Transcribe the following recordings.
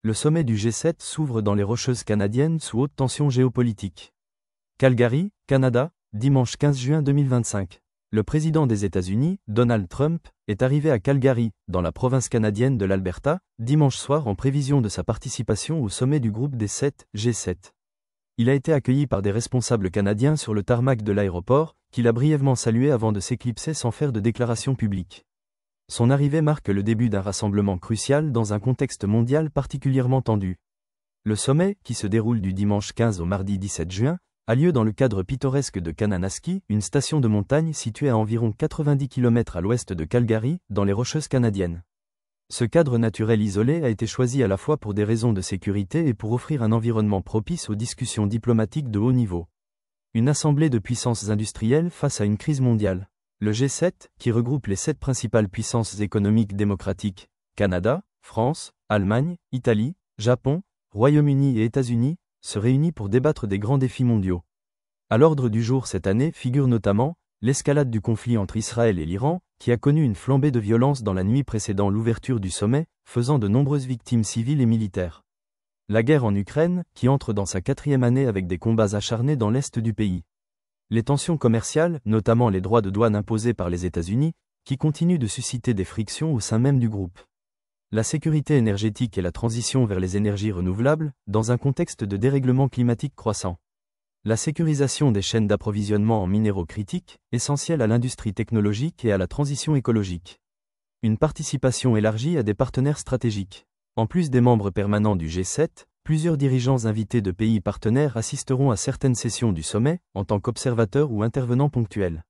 Le sommet du G7 s'ouvre dans les Rocheuses canadiennes sous haute tension géopolitique. Calgary, Canada, dimanche 15 juin 2025. Le président des États-Unis, Donald Trump, est arrivé à Calgary, dans la province canadienne de l'Alberta, dimanche soir en prévision de sa participation au sommet du groupe des 7, G7. Il a été accueilli par des responsables canadiens sur le tarmac de l'aéroport, qu'il a brièvement salué avant de s'éclipser sans faire de déclaration publique. Son arrivée marque le début d'un rassemblement crucial dans un contexte mondial particulièrement tendu. Le sommet, qui se déroule du dimanche 15 au mardi 17 juin, a lieu dans le cadre pittoresque de Kananaskis, une station de montagne située à environ 90 km à l'ouest de Calgary, dans les Rocheuses canadiennes. Ce cadre naturel isolé a été choisi à la fois pour des raisons de sécurité et pour offrir un environnement propice aux discussions diplomatiques de haut niveau. Une assemblée de puissances industrielles face à une crise mondiale. Le G7, qui regroupe les 7 principales puissances économiques démocratiques, Canada, France, Allemagne, Italie, Japon, Royaume-Uni et États-Unis, se réunit pour débattre des grands défis mondiaux. À l'ordre du jour cette année figure notamment l'escalade du conflit entre Israël et l'Iran, qui a connu une flambée de violence dans la nuit précédant l'ouverture du sommet, faisant de nombreuses victimes civiles et militaires. La guerre en Ukraine, qui entre dans sa 4e année avec des combats acharnés dans l'est du pays. Les tensions commerciales, notamment les droits de douane imposés par les États-Unis, qui continuent de susciter des frictions au sein même du groupe. La sécurité énergétique et la transition vers les énergies renouvelables, dans un contexte de dérèglement climatique croissant. La sécurisation des chaînes d'approvisionnement en minéraux critiques, essentiels à l'industrie technologique et à la transition écologique. Une participation élargie à des partenaires stratégiques. En plus des membres permanents du G7, plusieurs dirigeants invités de pays partenaires assisteront à certaines sessions du sommet, en tant qu'observateurs ou intervenants ponctuels.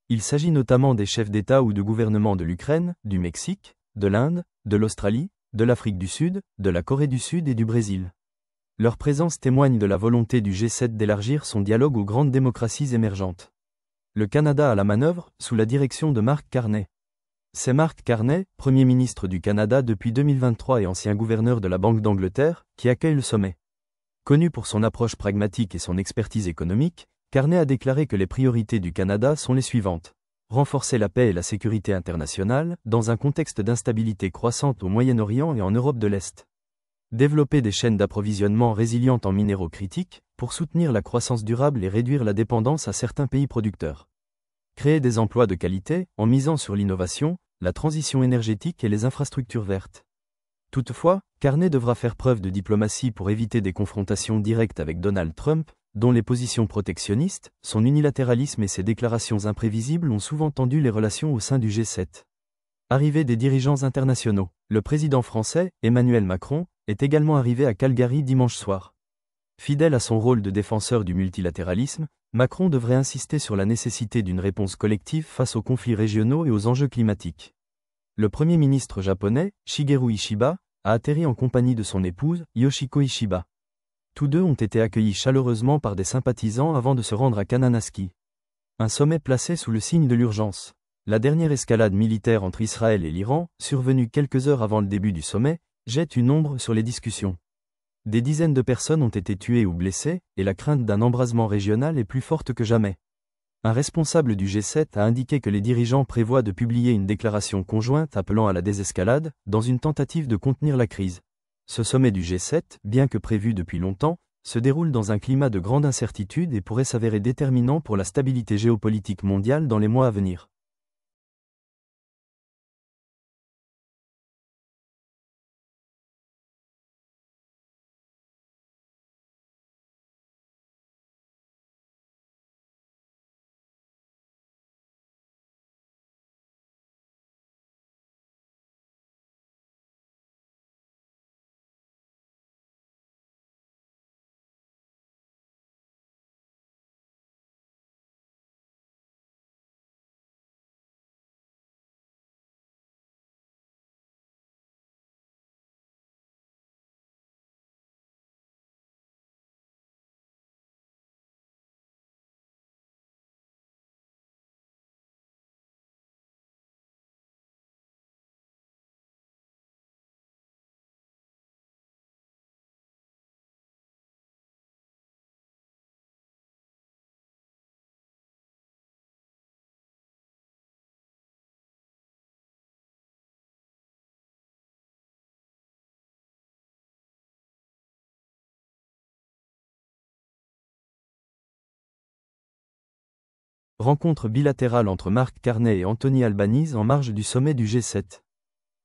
Il s'agit notamment des chefs d'État ou de gouvernement de l'Ukraine, du Mexique, de l'Inde, de l'Australie, de l'Afrique du Sud, de la Corée du Sud et du Brésil. Leur présence témoigne de la volonté du G7 d'élargir son dialogue aux grandes démocraties émergentes. Le Canada à la manœuvre, sous la direction de Mark Carney. C'est Mark Carney, Premier ministre du Canada depuis 2023 et ancien gouverneur de la Banque d'Angleterre, qui accueille le sommet. Connu pour son approche pragmatique et son expertise économique, Carney a déclaré que les priorités du Canada sont les suivantes. Renforcer la paix et la sécurité internationale, dans un contexte d'instabilité croissante au Moyen-Orient et en Europe de l'Est. Développer des chaînes d'approvisionnement résilientes en minéraux critiques, pour soutenir la croissance durable et réduire la dépendance à certains pays producteurs. Créer des emplois de qualité, en misant sur l'innovation, la transition énergétique et les infrastructures vertes. Toutefois, Carney devra faire preuve de diplomatie pour éviter des confrontations directes avec Donald Trump, dont les positions protectionnistes, son unilatéralisme et ses déclarations imprévisibles ont souvent tendu les relations au sein du G7. Arrivée des dirigeants internationaux. Le président français, Emmanuel Macron, est également arrivé à Calgary dimanche soir. Fidèle à son rôle de défenseur du multilatéralisme, Macron devrait insister sur la nécessité d'une réponse collective face aux conflits régionaux et aux enjeux climatiques. Le premier ministre japonais, Shigeru Ishiba, a atterri en compagnie de son épouse, Yoshiko Ishiba. Tous deux ont été accueillis chaleureusement par des sympathisants avant de se rendre à Kananaskis. Un sommet placé sous le signe de l'urgence. La dernière escalade militaire entre Israël et l'Iran, survenue quelques heures avant le début du sommet, jette une ombre sur les discussions. Des dizaines de personnes ont été tuées ou blessées, et la crainte d'un embrasement régional est plus forte que jamais. Un responsable du G7 a indiqué que les dirigeants prévoient de publier une déclaration conjointe appelant à la désescalade, dans une tentative de contenir la crise. Ce sommet du G7, bien que prévu depuis longtemps, se déroule dans un climat de grande incertitude et pourrait s'avérer déterminant pour la stabilité géopolitique mondiale dans les mois à venir. Rencontre bilatérale entre Mark Carney et Anthony Albanese en marge du sommet du G7.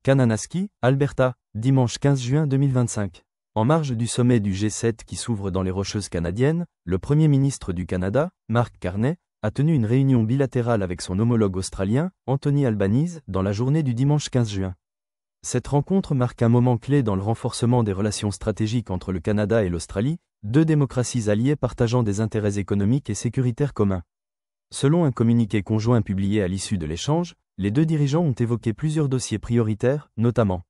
Kananaskis, Alberta, dimanche 15 juin 2025. En marge du sommet du G7 qui s'ouvre dans les Rocheuses canadiennes, le Premier ministre du Canada, Mark Carney, a tenu une réunion bilatérale avec son homologue australien, Anthony Albanese, dans la journée du dimanche 15 juin. Cette rencontre marque un moment clé dans le renforcement des relations stratégiques entre le Canada et l'Australie, deux démocraties alliées partageant des intérêts économiques et sécuritaires communs. Selon un communiqué conjoint publié à l'issue de l'échange, les deux dirigeants ont évoqué plusieurs dossiers prioritaires, notamment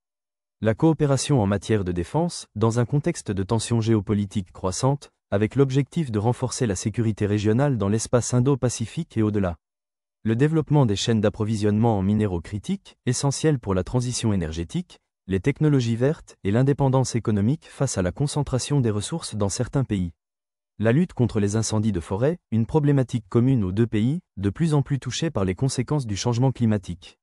la coopération en matière de défense, dans un contexte de tensions géopolitiques croissantes, avec l'objectif de renforcer la sécurité régionale dans l'espace Indo-Pacifique et au-delà. Le développement des chaînes d'approvisionnement en minéraux critiques, essentiels pour la transition énergétique, les technologies vertes et l'indépendance économique face à la concentration des ressources dans certains pays. La lutte contre les incendies de forêt, une problématique commune aux deux pays, de plus en plus touchés par les conséquences du changement climatique.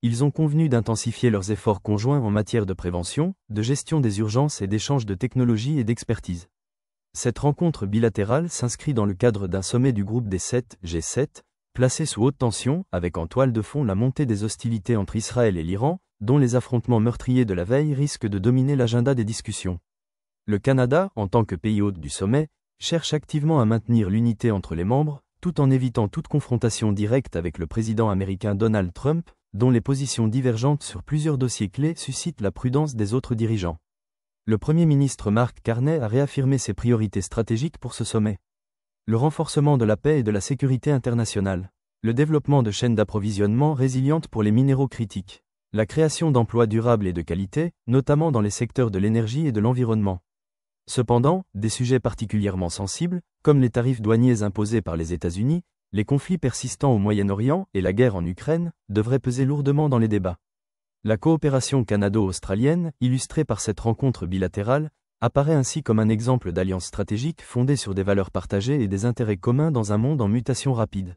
Ils ont convenu d'intensifier leurs efforts conjoints en matière de prévention, de gestion des urgences et d'échange de technologies et d'expertise. Cette rencontre bilatérale s'inscrit dans le cadre d'un sommet du groupe des 7, G7, placé sous haute tension, avec en toile de fond la montée des hostilités entre Israël et l'Iran, dont les affrontements meurtriers de la veille risquent de dominer l'agenda des discussions. Le Canada, en tant que pays hôte du sommet, cherche activement à maintenir l'unité entre les membres, tout en évitant toute confrontation directe avec le président américain Donald Trump, dont les positions divergentes sur plusieurs dossiers clés suscitent la prudence des autres dirigeants. Le Premier ministre Mark Carney a réaffirmé ses priorités stratégiques pour ce sommet. Le renforcement de la paix et de la sécurité internationale. Le développement de chaînes d'approvisionnement résilientes pour les minéraux critiques. La création d'emplois durables et de qualité, notamment dans les secteurs de l'énergie et de l'environnement. Cependant, des sujets particulièrement sensibles, comme les tarifs douaniers imposés par les États-Unis, les conflits persistants au Moyen-Orient et la guerre en Ukraine, devraient peser lourdement dans les débats. La coopération canado-australienne, illustrée par cette rencontre bilatérale, apparaît ainsi comme un exemple d'alliance stratégique fondée sur des valeurs partagées et des intérêts communs dans un monde en mutation rapide.